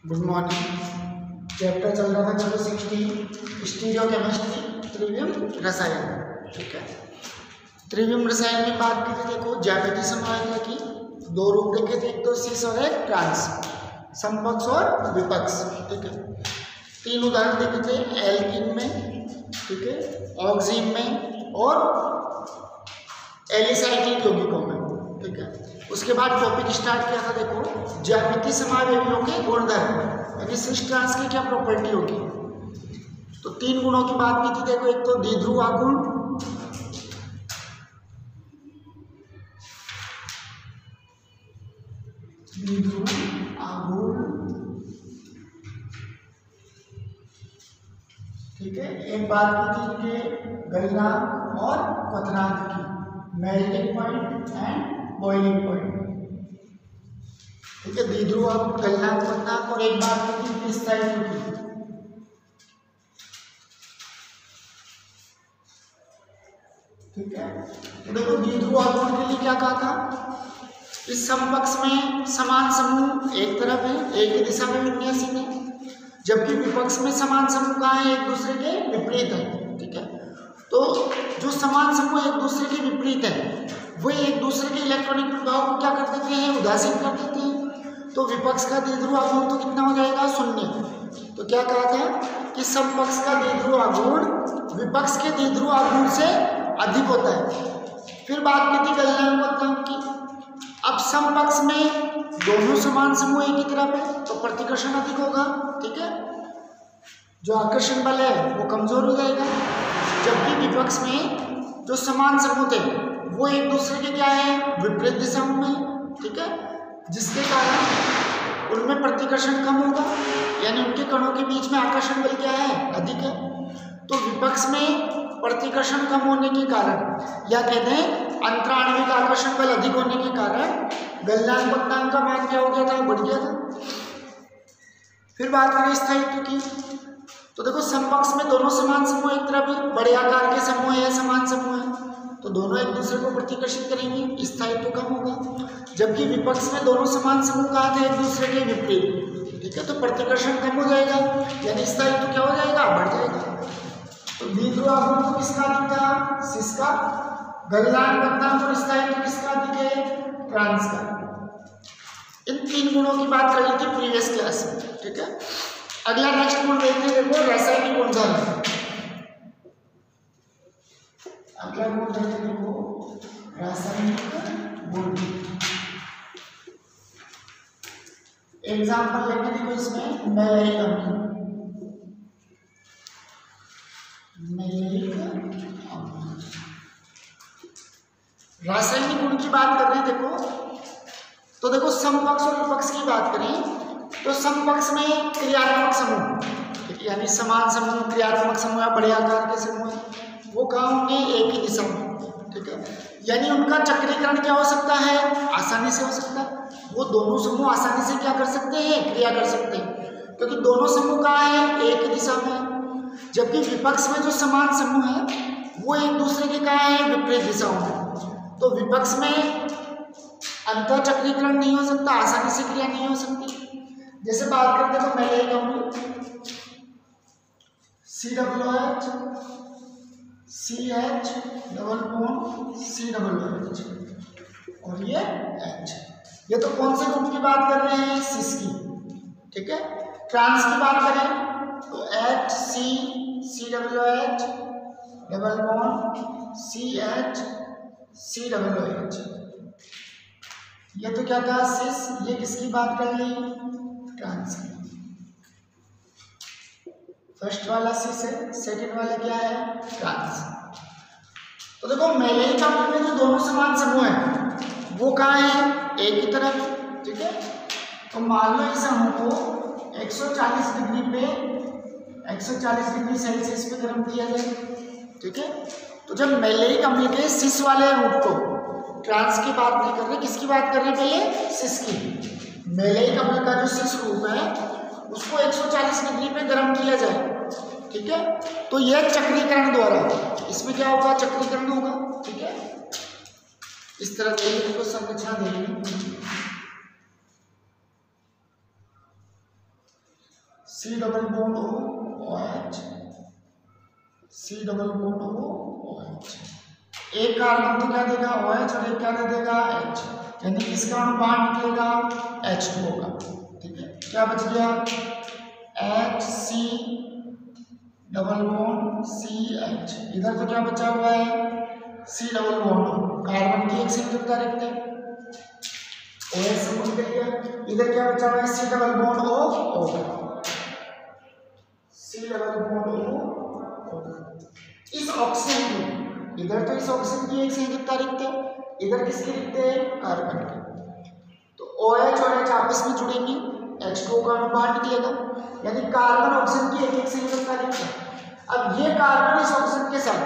Good morning. Chapter चल रहा था चलो 16 स्टीरियोकेमिस्ट्री, त्रिविम रसायन। ठीक है, त्रिविम रसायन में बात की थी। देखो ज्यामिति समवायिका की दो रूप देखे थे, एक तो सिस और एक ट्रांस, समपक्ष और विपक्ष। ठीक है, तीन उदाहरण देखे थे, एल्कीन में, ठीक है, ऑक्सीन में और एलिसाइक्लिक यौगिकों में। ठीक है, उसके बाद टॉपिक स्टार्ट किया था। देखो ज्यामिति समावयवियों के गुणधर्म, यानी सिस ट्रांस की क्या प्रॉपर्टी होगी। तो तीन गुणों की बात की थी। देखो एक तो द्विध्रुव आघूर्ण, ठीक है, एक बात की थी कि गलनांक और क्वथनांक की, melting point and boiling point. ठीक है, द्विध्रुव आघूर्ण, गलनांक, क्वथनांक, और एक बात की थी स्थायित्व की। ठीक है, तो देखो द्विध्रुव आघूर्ण के लिए क्या कहा था, इस समपक्ष में समान समूह एक तरफ है, एक ही दिशा में विन्यासित है, जबकि विपक्ष में समान समूह कहाँ है, एक दूसरे के विपरीत है। ठीक है, तो जो समान समूह एक दूसरे के विपरीत है वो एक दूसरे के इलेक्ट्रॉनिक प्रभाव को क्या कर देते हैं, उदासीन कर देते हैं। तो विपक्ष का द्विध्रुव आघूर्ण तो कितना हो जाएगा, 0। तो क्या कहा था कि समपक्ष का द्विध्रुव आघूर्ण विपक्ष के द्विध्रुव आघूर्ण से अधिक होता है। फिर बात की थी गलनांक क्वथनांक की। अब समपक्ष में दोनों समान समूह एक ही तरफ है तो प्रतिकर्षण अधिक होगा। ठीक है, जो आकर्षण बल है वो कमजोर हो जाएगा, जबकि विपक्ष में जो समान समूह थे वो एक दूसरे के क्या है, विपरीत दिशाओं में। ठीक है, जिसके कारण उनमें प्रतिकर्षण कम होगा, यानी उनके कणों के बीच में आकर्षण बल क्या है, अधिक है। तो विपक्ष में प्रतिकर्षण कम होने के कारण, या कहते हैं अंतराणविक आकर्षण बल अधिक होने के कारण गलनांक क्वथनांक का मान क्या हो गया था, बढ़ गया था। फिर बात करें स्थायित्व की। तो देखो समपक्ष में दोनों समान समूह एक तरफ है, बड़े आकार के समूह है, समान समूह है, तो दोनों एक दूसरे को प्रतिकर्षित करेंगे, स्थायित्व कम होगा। जबकि विपक्ष में दोनों समान समूह कहाँ थे, एक दूसरे के विपरीत। ठीक है, तो प्रतिकर्षण कम हो जाएगा, यानी स्थायित्व क्या हो जाएगा, बढ़ जाएगा। तो द्विध्रुव आघूर्ण तो किसका अधिक था, सिस का, गलनांक क्वथनांक और स्थायित्व किसका अधिक है, ट्रांस का। इन तीन गुणों की बात कर ली थी प्रीवियस क्लास में। ठीक है, अगला नेक्स्ट गुण देखते हैं। देखो रासायनिक गुणधर्म, अगला गुण देखते हैं। देखो रासायनिक गुण, एग्जाम्पल लेके देखो इसमें मैलेरिक अम्ल, रासायनिक गुण की बात कर रहे हैं। देखो तो देखो समपक्ष और विपक्ष की बात करें तो समपक्ष में क्रियात्मक समूह, यानी समान समूह, क्रियात्मक समूह या बड़े आकार के समूह, वो कहाँ होंगे, एक ही दिशा में। ठीक है, यानी उनका चक्रीकरण क्या हो सकता है, आसानी से हो सकता है। वो दोनों समूह आसानी से क्या कर सकते हैं, क्रिया कर सकते हैं, क्योंकि दोनों समूह कहाँ है, एक ही दिशा में। जबकि विपक्ष में जो समान समूह है वो एक दूसरे के कहाँ है, विपरीत दिशाओं में। तो विपक्ष में अंतर चक्रीकरण नहीं हो सकता, आसानी से क्रिया नहीं हो सकती। जैसे बात करते हैं तो मैलेरिक अम्ल, COOH, CH double bond COOH और ये H। ये तो कौन से ग्रुप की बात कर रहे हैं, सिस की। ठीक है, ट्रांस की बात करें तो HCCOOH double bond CH COOH। ये तो क्या था, सिस। ये किसकी बात कर ली, ट्रांस की। फर्स्ट वाला सिस है, सेकंड वाला क्या है, ट्रांस। तो देखो मैलेरिक अम्ल में जो दोनों समान समूह है वो कहाँ है, एक ही तरफ। ठीक है, तो मान लो इस समूह को 140 डिग्री पे, 140 डिग्री सेल्सियस पे गर्म किया जाए। ठीक है, तो जब मैलेरिक अम्ल के सिस वाले रूप को, ट्रांस की बात नहीं कर रहे, किसकी बात कर रहे पहले, सिस की। मैलेरिक अम्ल का जो सिस रूप है उसको 140 डिग्री पे गर्म किया जाए। ठीक है, तो यह चक्रीकरण द्वारा, इसमें क्या होगा, चक्रीकरण होगा। ठीक है, इस तरह देखिए तो संरचना देखिए। C double bond OH, C double bond OH। एक कार्बन तो क्या देगा OH और एक क्या दे देगा H, यानी किसका अणु बाहर निकलेगा H2O का। ठीक है, क्या बच गया HC डबल बॉन्ड CH। इधर तो क्या बचा हुआ है C डबल बॉन्ड, कार्बन की एक संयुक्तता रखते हैं OH से निकल गया। इधर क्या बचा हुआ है C double bond O, C double bond O। इस ऑक्सीजन की, इधर तो इस ऑक्सीजन की एक संयुक्तता रखते हैं, इधर किसकी लिखते हैं कार्बन की। तो OH और H आपस में जुड़ेंगे, H2O का अणु बाहर निकलेगा, यानी कार्बन ऑक्सीजन की एक संयुक्तता लिखते हैं। अब ये कार्बन इस ऑक्सीजन के साथ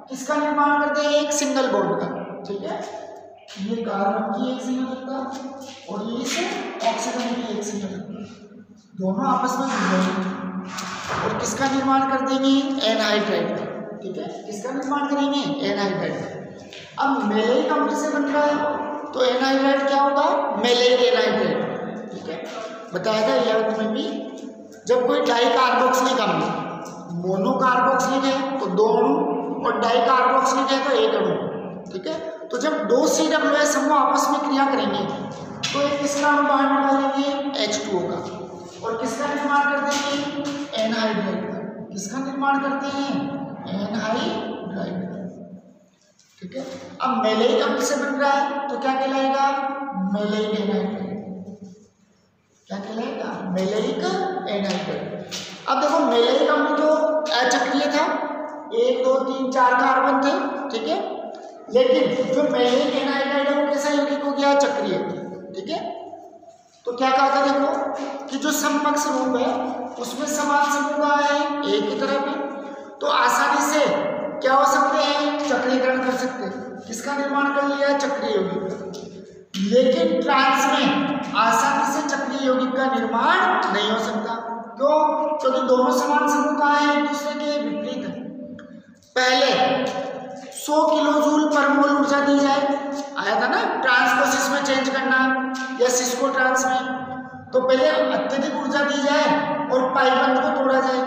किसका निर्माण करते हैं एक सिंगल बॉन्ड का। ठीक है, ये कार्बन की एक संयुक्तता और ये इस ऑक्सीजन की एक संयुक्तता, दोनों आपस में जुड़ेंगे और किसका निर्माण कर देंगे एनहाइड्राइड का। ठीक है, किसका निर्माण करेंगे एनहाइड्राइड। अब मेलेइक अम्ल से बन रहा है तो एनहाइड्राइड क्या होगा मेलेइक एनहाइड्राइड। ठीक है, बताया था 11th में भी, जब कोई डाई कार्बोक्सिलिक अम्ल मोनो कार्बोक्सिलिक है तो दो अणु और डाई कार्बोक्सिलिक है तो एक अणु। ठीक है, तो जब दो COOH समूह आपस में क्रिया करेंगे तो एक किसका अणु बाहर निकालेंगे H2O का और किसका निर्माण कर देंगे एनहाइड्राइड का। किसका निर्माण करते हैं एनहाइड्राइड। ठीक है, अब मेलेइक अम्ल से बन रहा है तो क्या कहलाएगा मेलेइक एनहाइड्राइड। क्या कहलाएगा मेलेइक एनहाइड्राइड। अब देखो मेलेइक अम्ल तो अचक्रीय था, 1 2 3 4 कार्बन थे। ठीक है, लेकिन जो मेलेइक एनहाइड्राइड है वो कैसा यौगिक हो गया चक्रीय। ठीक है, तो क्या कहा था देखो कि जो समपक्ष रूप है उसमें समान समूह है एक ही तरफ है, तो आसानी से क्या हो सकते हैं चक्रीकरण कर सकते हैं। किसका निर्माण कर लिया चक्रीय यौगिक। लेकिन ट्रांस में आसानी से चक्रीय यौगिक का निर्माण नहीं हो सकता। क्यों? क्योंकि दोनों समान समूह का है, एक दूसरे के विपरीत है। पहले 100 किलो जूल पर मोल ऊर्जा दी जाए, आया था ना ट्रांस को सिस में चेंज करना या सिस को ट्रांस में, तो पहले अत्यधिक ऊर्जा दी जाए और पाइपबंद को तोड़ा जाए।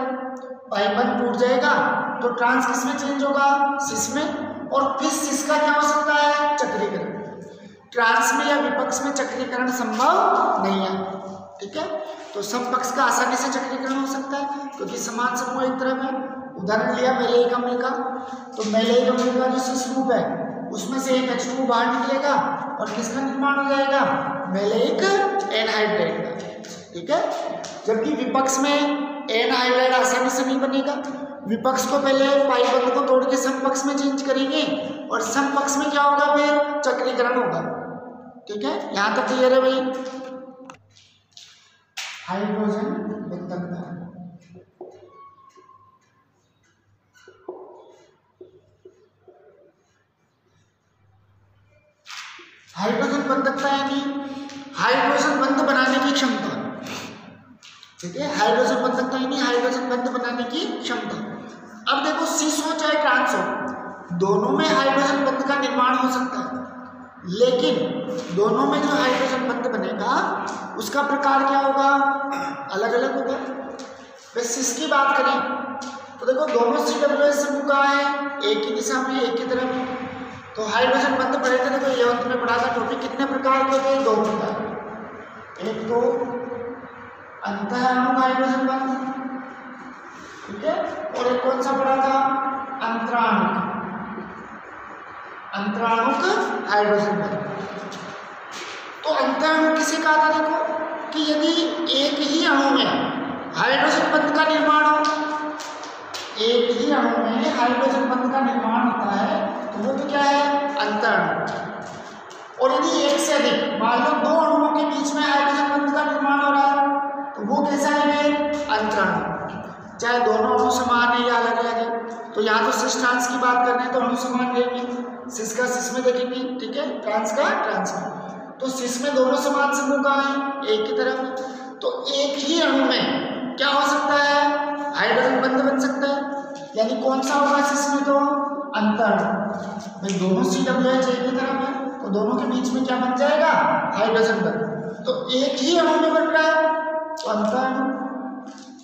पाइपबंद टूट जाएगा तो ट्रांस किस में चेंज होगा सिस में, और फिर सिस का क्या हो सकता है चक्रीकरण। ट्रांस में या विपक्ष में चक्रीकरण संभव नहीं है। ठीक है, तो समपक्ष का आसानी से चक्रीकरण हो सकता है क्योंकि समान समूह एक तरफ है। उदाहरण लिया मेलेइक अम्ल का, तो मेलेइक अम्ल का जो सिस रूप है उसमें से एक H2O बाहर निकलेगा और किसका निर्माण हो जाएगा मेलेइक एनहाइड्राइड का। ठीक है, जबकि विपक्ष में एनहाइड्राइड आसानी से नहीं बनेगा। विपक्ष को पहले पाइबंद को तोड़ के समपक्ष में चेंज करेंगे और समपक्ष में क्या होगा फिर चक्रीकरण होगा। ठीक है, यहां तक क्लियर है भाई। हाइड्रोजन बंधकता, हाइड्रोजन बंधकता यानी हाइड्रोजन बंध बनाने की क्षमता। ठीक है, हाइड्रोजन बंधकता यानी हाइड्रोजन बंध बनाने की क्षमता। अब देखो सिस हो चाहे ट्रांस हो, दोनों में हाइड्रोजन बंध का निर्माण हो सकता है, लेकिन दोनों में जो हाइड्रोजन बंध बनेगा उसका प्रकार क्या होगा अलग अलग होगा। वैसे सिस की बात करें तो देखो दोनों COOH समूह का है एक ही दिशा में एक ही तरफ, तो हाइड्रोजन बंध पढ़े थे। देखो 11th में पढ़ा था टॉपिक, कितने प्रकार के थे 2 प्रकार। एक तो अंतःअणु हाइड्रोजन बंध, ठीक है, और एक कौन सा पढ़ा था अंतराणुक, अंतराणुक हाइड्रोजन बंध। तो अंतःअणु किसे कहा था देखो कि यदि एक ही अणु में हाइड्रोजन बंध का निर्माण हो, एक ही अणु में हाइड्रोजन बंध का निर्माण होता है तो वो तो क्या है अंतःअणु। और यदि एक से अधिक मान लो 2 अणुओं के बीच में हाइड्रोजन बंध का निर्माण हो रहा है तो वो कैसा है अंतराणु। चाहे दोनों अणु समान है या अलग अलग है। तो यहाँ तो सिस ट्रांस की बात कर रहे हैं तो अणु समान रहेंगे, सिस का सिस में देखेंगे, ठीक है, ट्रांस का ट्रांस में। तो सिस में दोनों समान समूह का है एक ही तरफ, तो एक ही अणु में क्या हो सकता है हाइड्रोजन बंध बन सकता है। यानी कौन सा होगा सिस में तो अंतःअणु। भाई दोनों COOH एक ही तरफ है तो दोनों के बीच में क्या बन जाएगा हाइड्रोजन बंध। तो एक ही अणु में बन रहा है तो अंतःअणु।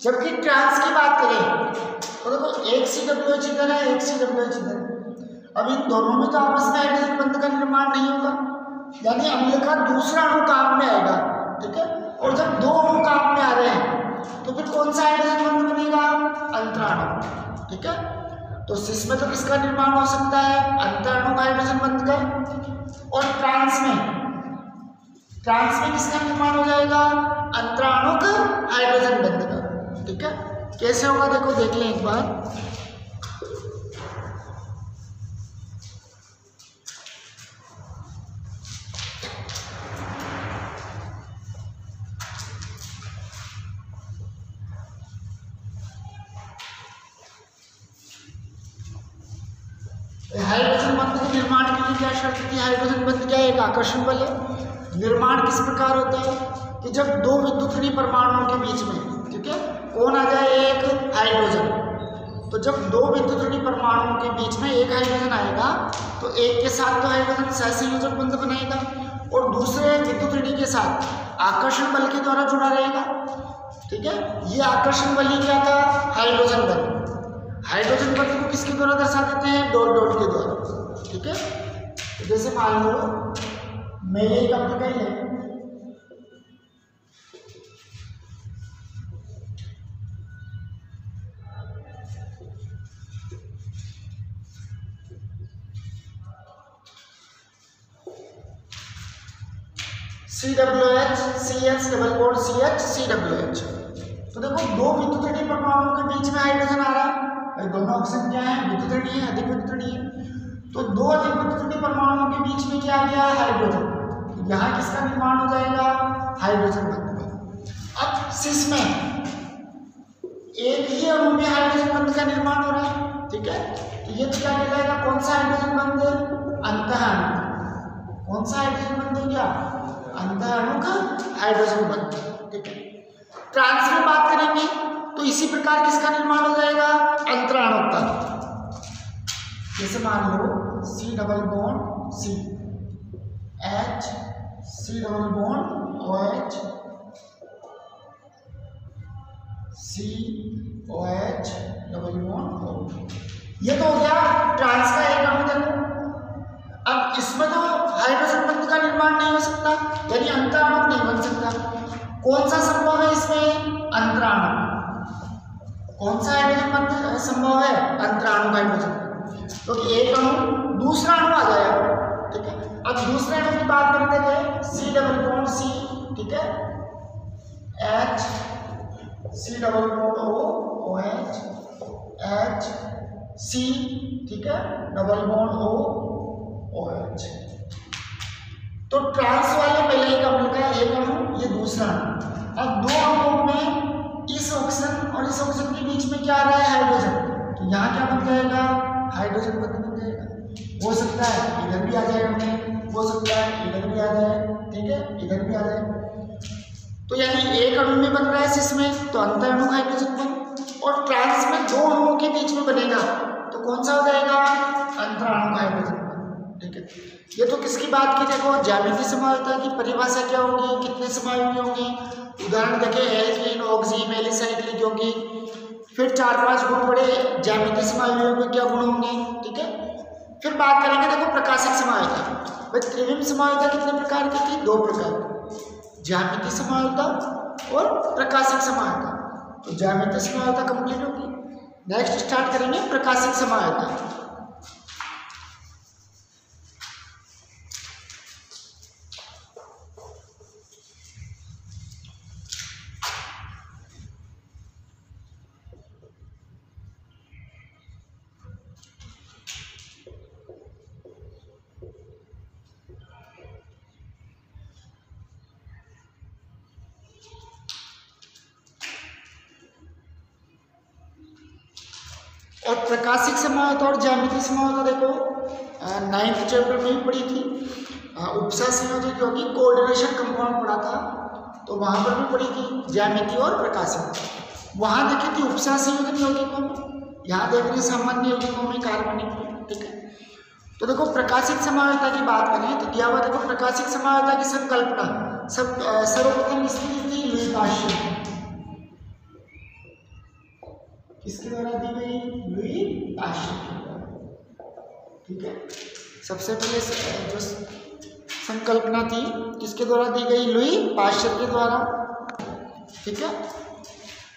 जबकि ट्रांस की बात करें तो देखो एक COH इधर है, एक COH इधर है। अब इन दोनों में तो आपस में हाइड्रोजन बंध का निर्माण नहीं होगा, यानी अम्ल का दूसरा अणु काम में आएगा, ठीक है। और जब दो अणु काम में आ रहे हैं तो फिर कौन सा हाइड्रोजन बंध बनेगा? अंतराणु, ठीक है। तो सिस में तो किसका निर्माण हो सकता है? अंतराणु का हाइड्रोजन बंध का। और ट्रांस में किसका निर्माण हो जाएगा? अंतराणु का हाइड्रोजन बंध का, ठीक है। कैसे होगा देखो, देख लें एक बार। हाइड्रोजन बंध के निर्माण के लिए क्या शर्त थी? हाइड्रोजन बंध क्या है? एक आकर्षण बल है। निर्माण किस प्रकार होता है कि जब दो विद्युत ऋणात्मक परमाणुओं के बीच में, ठीक है, कौन आ जाए? एक हाइड्रोजन। तो जब दो विद्युत ऋणात्मक परमाणुओं के बीच में एक हाइड्रोजन आएगा तो एक के साथ तो हाइड्रोजन सहसंयोजक बंध बनाएगा और दूसरे विद्युत ऋणात्मक के साथ आकर्षण बल के द्वारा जुड़ा रहेगा, ठीक है। ये आकर्षण बल ही क्या था? हाइड्रोजन बल। हाइड्रोजन बल को किसके द्वारा दर्शा देते हैं? डॉट डॉट के द्वारा, ठीक है। तो जैसे मान लो मैं ये अम्ल का ही ले, COH CH double bond CH COH। तो देखो दो विद्युत ऋणात्मक परमाणुओं के बीच में हाइड्रोजन आ रहा है, दोनों ऑक्सीजन क्या है? विद्युत ऋणात्मक है, अधिक विद्युत ऋणात्मक है। तो दो अधिक विद्युत ऋणात्मक परमाणुओं के बीच में क्या आ गया? हाइड्रोजन। तो यहाँ किसका निर्माण हो जाएगा? हाइड्रोजन बंध का। अब सिस में एक ही अणु में हाइड्रोजन बंध का निर्माण हो रहा है, ठीक है। तो ये क्या कहलाएगा? कौन सा हाइड्रोजन बंध? अंतःअणु। कौन सा हाइड्रोजन बंध हो गया? अंतःअणु का हाइड्रोजन बंध, ठीक है। ट्रांस में बात करेंगे तो इसी प्रकार किसका निर्माण हो जाएगा? अंतराणु का। जैसे मान लो C double bond C H, C double bond OH, COH double bond O। ये तो हो गया ट्रांस का एक अणु। देखो अब इसमें तो हाइड्रोजन बंध का निर्माण नहीं हो सकता, यानी अंतराणु नहीं बन सकता। कौन सा संभव है इसमें? अंतराणु। कौन सा हाइड्रोजन बंध संभव है? अंतराणु हाइड्रोजन। तो एक अणु दूसरा अणु आ जाएगा, ठीक है। अब दूसरे अणु की बात करते हैं, C डबल बॉन्ड C, ठीक है, H, C double bond O, OH, H, C, ठीक है, डबल बॉन्ड O, OH। तो ट्रांस वाले पहले एक अम्ल का एक अणु, ये दूसरा अणु। अब दो अणुओं में इस ऑक्सीजन और इस ऑक्सीजन के बीच में क्या आ रहा है? हाइड्रोजन। तो यहाँ क्या बन जाएगा? हाइड्रोजन बंध बन जाएगा। हो सकता है इधर भी आ जाए, हो सकता है इधर भी आ जाए, ठीक है, इधर भी आ जाए। तो यानी एक अणु में बन रहा है सिस में तो अंतःअणु हाइड्रोजन बंध, और ट्रांस में दो अणुओं के बीच में बनेगा तो कौन सा हो जाएगा? अंतराणु हाइड्रोजन बंध, ठीक है। ये तो किसकी बात की? देखो ज्यामितीय समायोजकता की परिभाषा क्या होगी? कितने समायोगी होंगे? उदाहरण देखें, एल्कीन, ऑक्सीन, एलिसाइक्लिक होगी। फिर 4-5 गुण बड़े ज्यामितीय समायोजकों में क्या गुण होंगे, ठीक है। फिर बात करेंगे देखो प्रकाशक समायोजकता। भाई त्रिविम समायोजकता कितने प्रकार की थी? 2 प्रकार, ज्यामितीय समायोजकता और प्रकाशक समायोजकता। तो ज्यामितीय समायोजकता कंप्लीट होगी। नेक्स्ट स्टार्ट करेंगे प्रकाशक समायोजकता। और प्रकाशिक समायोजकता और ज्यामितीय समायोजकता देखो 9th चैप्टर में ही पढ़ी थी। उपसा संयोजक योगी कोऑर्डिनेशन कंपाउंड पढ़ा था, तो वहाँ पर भी पढ़ी थी ज्यामितीय और प्रकाशिक। वहाँ देखी थी उपसा संयोजक यौगिकों में, यहाँ देख रहे हैं सामान्य यौगिकों में कार्बनिक, ठीक है। तो देखो प्रकाशिक समायोजकता की बात करें तो क्या हुआ? देखो प्रकाशिक समायोजकता की संकल्पना सर्वप्रथम किसने दी थी? Louis Pasteur. किसके द्वारा दी गई? लुई पाश्चर के द्वारा। ठीक है, सबसे पहले जो संकल्पना थी किसके द्वारा दी गई? लुई पाश्चर के द्वारा। ठीक है,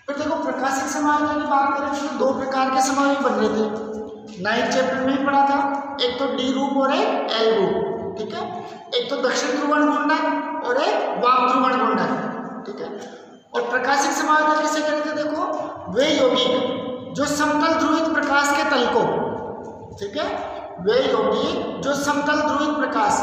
फिर देखो प्रकाशिक समायोजन की बात करें तो दो प्रकार के समायोजन बन रहे थे, 9th चैप्टर में ही पढ़ा था, एक तो डी रूप और एक एल रूप। ठीक है, एक तो दक्षिण ध्रुवण घूर्णक और एक वाम ध्रुवण घूर्णक। ठीक है, और प्रकाशिक समायोजन किसे कहते थे? देखो वे यौगिक जो समतल ध्रुवित प्रकाश के तल को, ठीक है, वे यौगिक जो समतल ध्रुवित प्रकाश,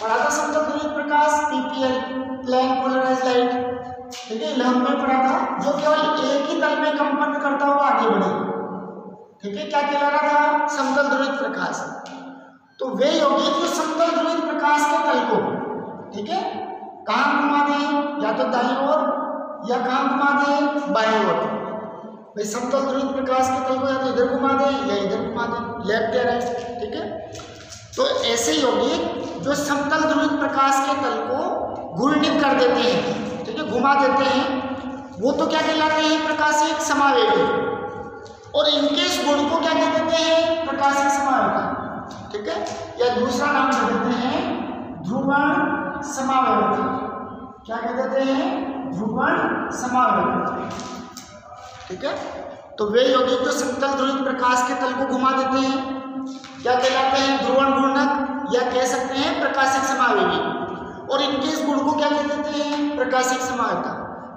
पढ़ा था समतल ध्रुवित प्रकाश पीपीएल, प्लेन पोलराइज्ड लाइट। ठीक है, लहम में पढ़ा था, जो केवल एक ही तल में कंपन करता हुआ आगे बढ़े। ठीक है, क्या कहला रहा था? समतल ध्रुवित प्रकाश। तो वे यौगिक जो समतल ध्रुवित प्रकाश के तल को, ठीक है, कहाँ घुमा दें? या तो दाईं ओर या कहाँ घुमा दें? बाईं ओर। भाई समतल ध्रुवित प्रकाश के तल को या तो इधर घुमा दें या इधर घुमा दें, लेफ्ट या राइट। ठीक है, तो ऐसे यौगिक जो समतल ध्रुवित प्रकाश के तल को घूर्णित कर देते हैं, ठीक है, घुमा देते हैं, वो तो क्या कहलाते हैं? प्रकाशिक समावेगी। और इनके इस गुण को क्या कह देते हैं? प्रकाशिक समावेगी। ठीक है, या दूसरा नाम दे देते हैं ध्रुवण समावेगी। क्या कह देते हैं? ध्रुवण समावेगी। ठीक है, तो वे यौगिक जो समतल ध्रुवित प्रकाश के तल को घुमा देते हैं क्या कहलाते हैं? ध्रुवण घूर्णक, या कह सकते हैं प्रकाशिक समावेगी। और इनके इस गुण को क्या कह देते हैं? प्रकाशिक समावेगा,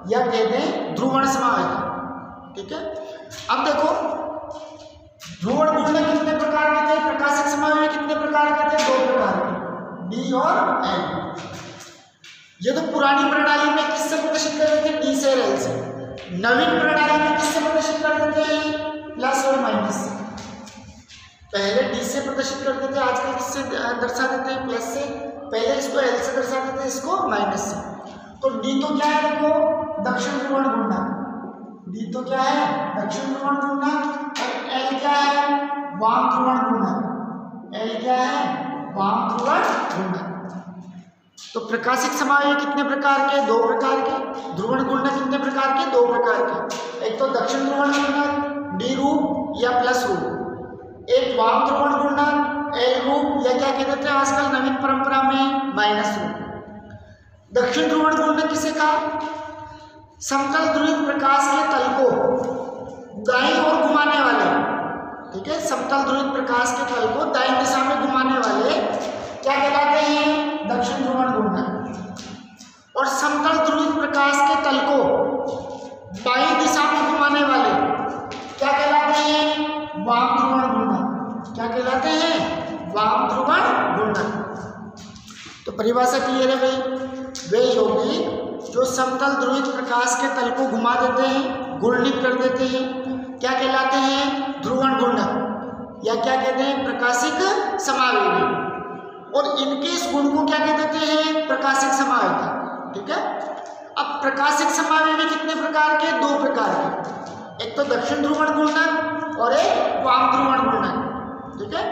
या कहते हैं ध्रुवण समावेगा। ठीक है, अब देखो ध्रुवण घूर्णक कितने प्रकार के थे? प्रकाशिक समावेगी कितने प्रकार के थे? 2 प्रकार के, डी और एल। ये तो पुरानी प्रणाली में किससे प्रदर्शित कर देते हैं? डी से और एल से। नवीन प्रणाली में किससे प्रदर्शित कर देते हैं? प्लस और माइनस से। पहले डी से प्रदर्शित कर देते हैं, आजकल किससे दर्शा देते हैं? प्लस से। पहले इसको एल से दर्शा देते हैं, इसको माइनस से। तो डी तो क्या है? देखो दक्षिण ध्रुवण घूर्णक, डी तो क्या है? दक्षिण ध्रुवण घूर्णक। और एल क्या है? वाम ध्रुवण घूर्णक। एल क्या है? वाम ध्रुवण घूर्णक। तो प्रकाशिक समावेगी कितने प्रकार के? 2 प्रकार के। ध्रुवण घूर्णक कितने प्रकार के? 2 प्रकार के। एक तो दक्षिण ध्रुवण घूर्णक डी रूप या प्लस रूप, एक वाम ध्रुवण घूर्णक एल रूप, या क्या कह देते हैं आजकल नवीन परंपरा में? माइनस रूप। दक्षिण ध्रुवण घूर्णक किसे कहा? समतल ध्रुवित प्रकाश के तल को दाईं ओर घुमाने वाले, ठीक है, समतल ध्रुवित प्रकाश के तल को दाईं दिशा में घुमाने वाले क्या कहलाते हैं? दक्षिण ध्रुवण घूर्णक। और समतल ध्रुवित प्रकाश के तल को बाईं दिशा में घुमाने वाले क्या कहलाते हैं? वाम ध्रुवण घूर्णक। क्या कहलाते हैं? वाम ध्रुवण घूर्णक। तो परिभाषा क्लियर है भाई? वे यौगिक जो समतल ध्रुवित प्रकाश के तल को घुमा देते हैं, घूर्णित कर देते हैं, क्या कहलाते हैं? ध्रुवण घूर्णक, या क्या कहते हैं? प्रकाशिक समावेगी। और इनके इस गुण को क्या कह देते हैं? प्रकाशिक समावेगी। ठीक है, अब प्रकाशिक समावेगी कितने प्रकार के? 2 प्रकार के। एक तो दक्षिण ध्रुवण घूर्णक और एक वाम ध्रुवण घूर्णक। ठीक है,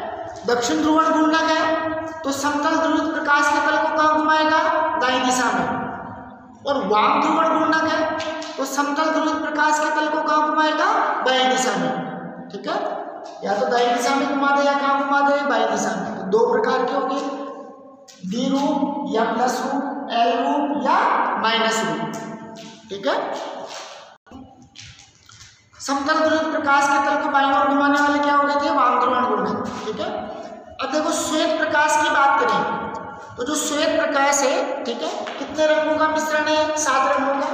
दक्षिण ध्रुवण घूर्णक है तो समतल ध्रुवित प्रकाश के तल को कहाँ घुमाएगा? दाईं दिशा में। और वाम ध्रुवण घूर्णक है तो समतल ध्रुवित प्रकाश के तल को कहाँ घुमाएगा? बाईं दिशा में। ठीक है, या तो दाईं दिशा में घुमा दे या कहाँ घुमा दे? बाईं दिशा में। तो 2 प्रकार के होंगे, डी रूप या प्लस रूप, एल रूप या माइनस रूप। ठीक है, समतल ध्रुवित प्रकाश के तल को बाईं ओर घुमाने वाले क्या हो गए थे? वाम ध्रुवण घूर्णक। ठीक है, अब देखो श्वेत प्रकाश की बात करें तो जो श्वेत प्रकाश है, ठीक है, कितने रंगों का मिश्रण है? 7 रंगों का।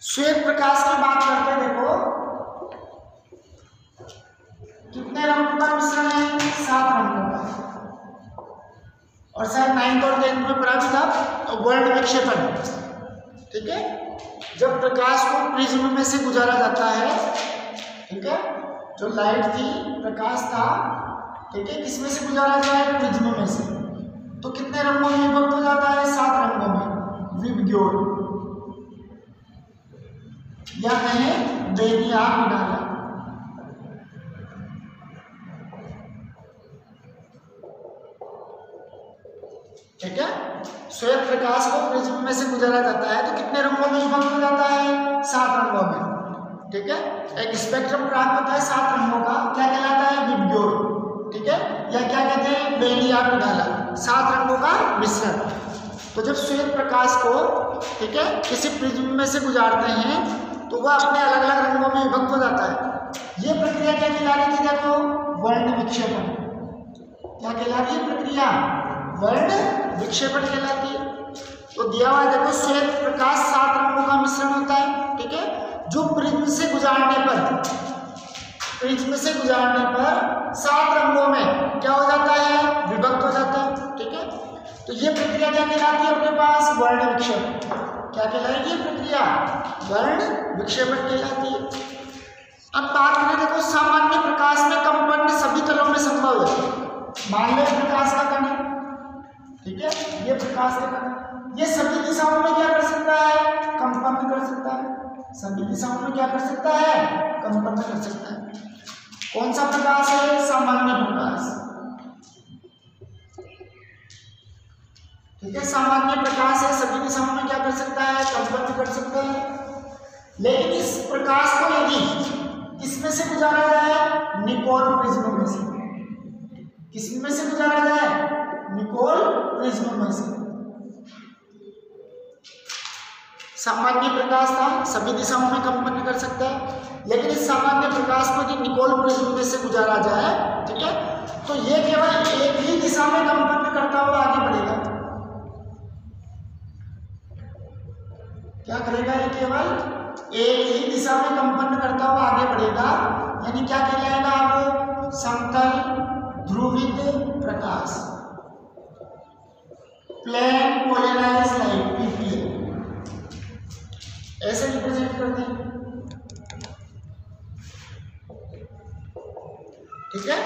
श्वेत प्रकाश की बात करते हैं, देखो कितने रंगों का मिश्रण है? 7 रंगों का। और शायद 9th और 10th में पढ़ा भी था वर्ण विक्षेपण। ठीक है, जब प्रकाश को प्रिज्म में से गुजारा जाता है, ठीक है, जो लाइट थी, प्रकाश था, ठीक है, किसमें से गुजारा जाए? प्रिज्म में से। तो कितने रंगों में विभक्त हो जाता है? 7 रंगों में विभज्योत, या कहें बेनिया डाला। ठीक है। श्वेत प्रकाश को प्रिज्म में से गुजारा जाता है तो कितने रंगों में विभक्त हो जाता है? 7 रंगों में। ठीक है, एक स्पेक्ट्रम प्राप्त होता है 7 रंगों का, क्या कहलाता है? विबग्योर। ठीक है, या क्या कहते हैं? बेनियार उजाला, 7 रंगों का मिश्रण। तो जब श्वेत प्रकाश को, ठीक है, किसी प्रिज्म में से गुजारते हैं तो वह अपने अलग अलग रंगों में विभक्त हो जाता है। ये प्रक्रिया क्या कहला रही थी? देखो, वर्ण विक्षेपण। क्या कहला रही है प्रक्रिया? वर्ण विक्षेपण कहलाती है। तो दिया हुआ है, देखो, श्वेत प्रकाश 7 रंगों का मिश्रण होता है। ठीक है, जो प्रिज्म से गुजारने पर 7 रंगों में क्या हो जाता है? विभक्त हो जाता है। ठीक है, तो ये प्रक्रिया क्या कहलाती है अपने पास? वर्ण विक्षेपण। क्या कहलाएगी ये प्रक्रिया? वर्ण विक्षेपण कहलाती है। अब बात करें, देखो, सामान्य प्रकाश में कंपन सभी तलों में संभव है। मान लो प्रकाश का कण, ठीक है, ये प्रकाश का कण, ये सभी दिशाओं में क्या कर सकता है? कंपन कर सकता है। सभी दिशाओं में क्या कर सकता है? कंपन कर सकता है। कौन सा प्रकाश है? सामान्य प्रकाश। ठीक है, सामान्य प्रकाश है, सभी दिशाओं में क्या कर सकता है? कंपन कर सकता है। लेकिन इस प्रकाश को यदि किसमें से गुजारा जाए? निकोल प्रिज्म में से। किसमें से गुजारा जाए? निकोल प्रिज्म में से। सामान्य प्रकाश था, सभी दिशाओं में कंपन कर सकता है, लेकिन इस सामान्य प्रकाश को यदि निकोल प्रिज्म में से गुजारा जाए, ठीक है, तो ये केवल एक ही दिशा में कंपन करता हुआ आगे बढ़ेगा। क्या करेगा? ये केवल एक ही दिशा में कंपन करता हुआ आगे बढ़ेगा, यानी क्या कहलाएगा? अब समतल ध्रुवित प्रकाश, प्लेन पोलराइज लाइट, पीपीएल, ऐसे रिप्रेजेंट करते हैं। ठीक है,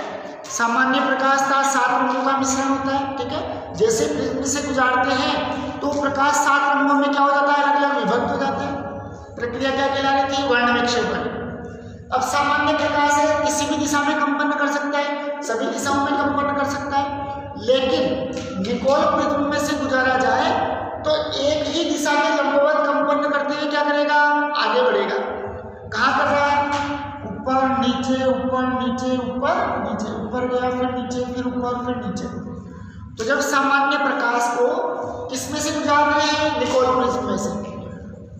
सामान्य प्रकाश था, 7 रंगों का मिश्रण होता है। ठीक है, जैसे प्रिज्म से गुजारते हैं तो प्रकाश 7 रंगों में क्या हो जाता है? अलग अलग विभक्त हो जाता है। प्रक्रिया क्या कहला रही थी? वर्ण विक्षेपण। अब सामान्य प्रकाश है, किसी भी दिशा में कंपन कर सकता है, सभी दिशाओं में कंपन कर सकता है, लेकिन निकोल प्रिज्म में से गुजारा जाए तो एक ही दिशा के लंबवत कंपन करते हुए क्या करेगा? आगे बढ़ेगा। कहाँ कर रहा है? ऊपर नीचे, ऊपर नीचे, ऊपर नीचे, ऊपर गया, फिर नीचे, फिर ऊपर, फिर नीचे। तो जब सामान्य प्रकाश को किसमें से गुजार रहे हैं? निकोल प्रिज्म में से,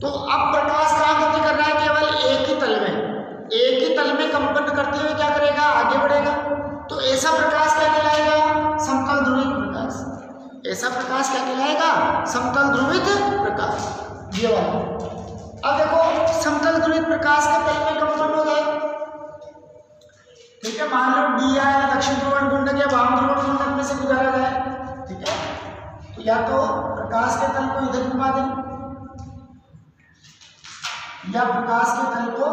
तो अब प्रकाश कहाँ गति कर रहा है? केवल एक ही तल में, एक ही तल में कंपन करते हुए क्या करेगा? आगे बढ़ेगा। तो ऐसा प्रकाश क्या कहलाएगा? समतल ध्रुवित प्रकाश। ऐसा प्रकाश क्या कहलाएगा? समतल ध्रुवित प्रकाश। ये वाला। अब देखो, समतल ध्रुवित प्रकाश के तल में कंपन हो जाए, ठीक है, मान लो डी आया दक्षिण ध्रुवण गुंडक या वाम ध्रुवण गुंडक में से गुजारा जाए। ठीक है, तो या तो प्रकाश के तल को इधर घुमा दें या प्रकाश के तल को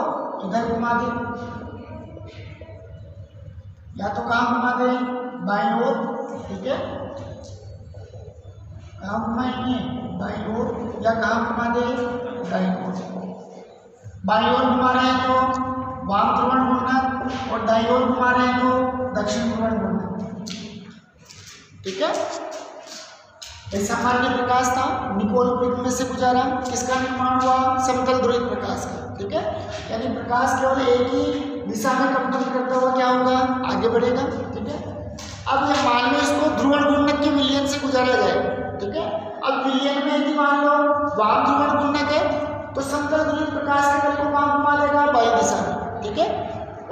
इधर घुमा दें, या तो कहाँ घुमा दें? बाईं ओर। ठीक है, कहाँ घुमाएंगे? बाईं ओर, या कहाँ घुमा दें? दाईं ओर। बाईं ओर घुमा रहे हैं तो वाम ध्रुवण गुणक और दाईं ओर घुमा रहे हैं तो दक्षिण ध्रुवण गुणक। ठीक है, सामान्य प्रकाश था, निकोल प्रिज्म में से गुजारा, किसका निर्माण हुआ? समतल ध्रुवित प्रकाश का। ठीक है, यानी प्रकाश केवल एक ही दिशा में कंपन करता हुआ क्या होगा? आगे बढ़ेगा। ठीक है, अब ये मान लो इसको ध्रुवण गुणक के विलयन से गुजारा जाए। ठीक है, अब विलयन में यदि मान लो वाम ध्रुवण गुणक है तो समतल ध्रुवित प्रकाश के तल को कहाँ घुमा लेगा? बाईं दिशा में। ठीक है,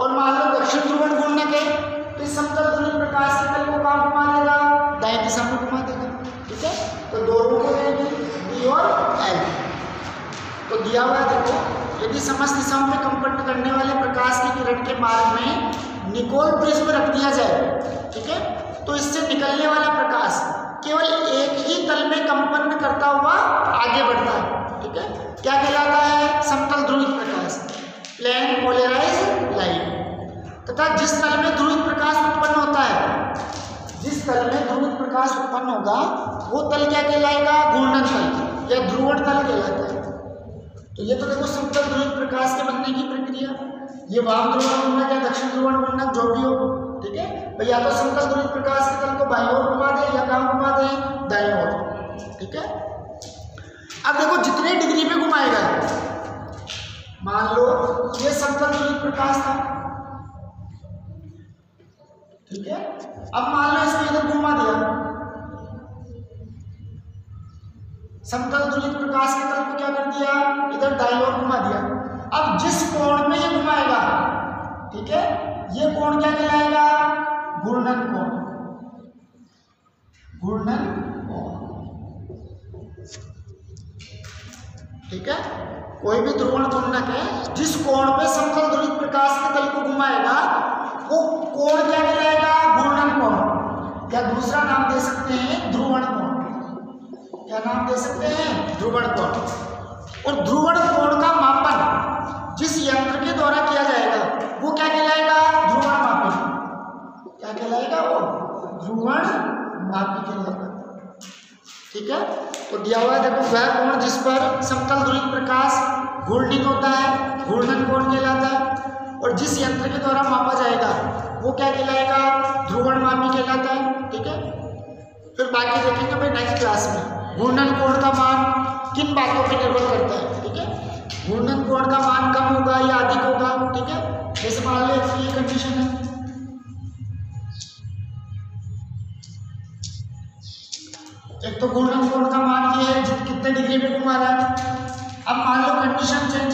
और मान लो दक्षिण ध्रुवण गुणक है तो इस समतल ध्रुवित प्रकाश के तल को कहाँ घुमा लेगा? दाईं दिशा में घुमा देगा। ठीक है, तो दोनों को देंगे डी और एल। तो दिया हुआ है, देखो, यदि समस्त दिशाओं में कंपन करने वाले प्रकाश की किरण के मार्ग में निकोल प्रिज्म रख दिया जाए, ठीक है, तो इससे निकलने वाला प्रकाश केवल एक ही तल में कंपन करता हुआ आगे बढ़ता है। ठीक है, क्या कहलाता है? समतल ध्रुवित प्रकाश, प्लेन पोलराइज्ड लाइट। तथा जिस तल में ध्रुवित प्रकाश उत्पन्न होता है, जिस तल में ध्रुवित प्रकाश उत्पन्न होगा वो तल क्या कहलाएगा? घूर्णन तल या ध्रुवण तल कहलाता है। तो ये तो देखो समतल ध्रुवित प्रकाश के बनने की प्रक्रिया, ये वाम ध्रुवण गुणक या दक्षिण ध्रुवण गुणक जो भी हो। ठीक है, या तो समतल ध्रुवित प्रकाश के तल को बाईं ओर घुमा दे या कहाँ घुमा दे? दाईं ओर। ठीक है। अब देखो जितने डिग्री पे घुमाएगा, मान लो ये समतल ध्रुवित प्रकाश था, ठीक है। अब मान लो इसको इधर घुमा दिया, समतल ध्रुवित प्रकाश के तल को क्या कर दिया, इधर दाईं ओर घुमा दिया। अब जिस कोण में ये घुमाएगा, ठीक है, ये कोण क्या कहलाएगा, घूर्णन कोण, घूर्णन कोण, ठीक है। कोई भी ध्रुवण घूर्णक है, जिस कोण पे समतल ध्रुवित प्रकाश के तल को घुमाएगा वो कोण क्या कहलाएगा, घूर्णन कोण, या दूसरा नाम दे सकते हैं ध्रुवण कोण। क्या नाम दे सकते हैं, ध्रुवण कोण। और ध्रुवण कोण का मापन जिस यंत्र के द्वारा किया जाएगा वो क्या कहलाएगा, ध्रुवण मापी। क्या कहलाएगा, वो ध्रुवण मापी कहलाएगा, ठीक है। तो दिया हुआ है देखो, वह कोण जिस पर समतल ध्रुवित प्रकाश घूर्णित होता है घूर्णन कोण कहलाता है, और जिस यंत्र के द्वारा मापा जाएगा वो क्या कहलाएगा, ध्रुवण मापी कहलाता है, ठीक है। फिर बाकी देखेंगे भाई नेक्स्ट क्लास में। घूर्णन कोण का मान किन बातों पर निर्भर करता है, ठीक है। घूर्णन कोण का मान कम होगा या अधिक होगा, ठीक है। जैसे मान लो ये कंडीशन है, एक तो घूर्णन कोण का मान ये है कितने डिग्री पे घुमा रहा है। अब मान लो कंडीशन चेंज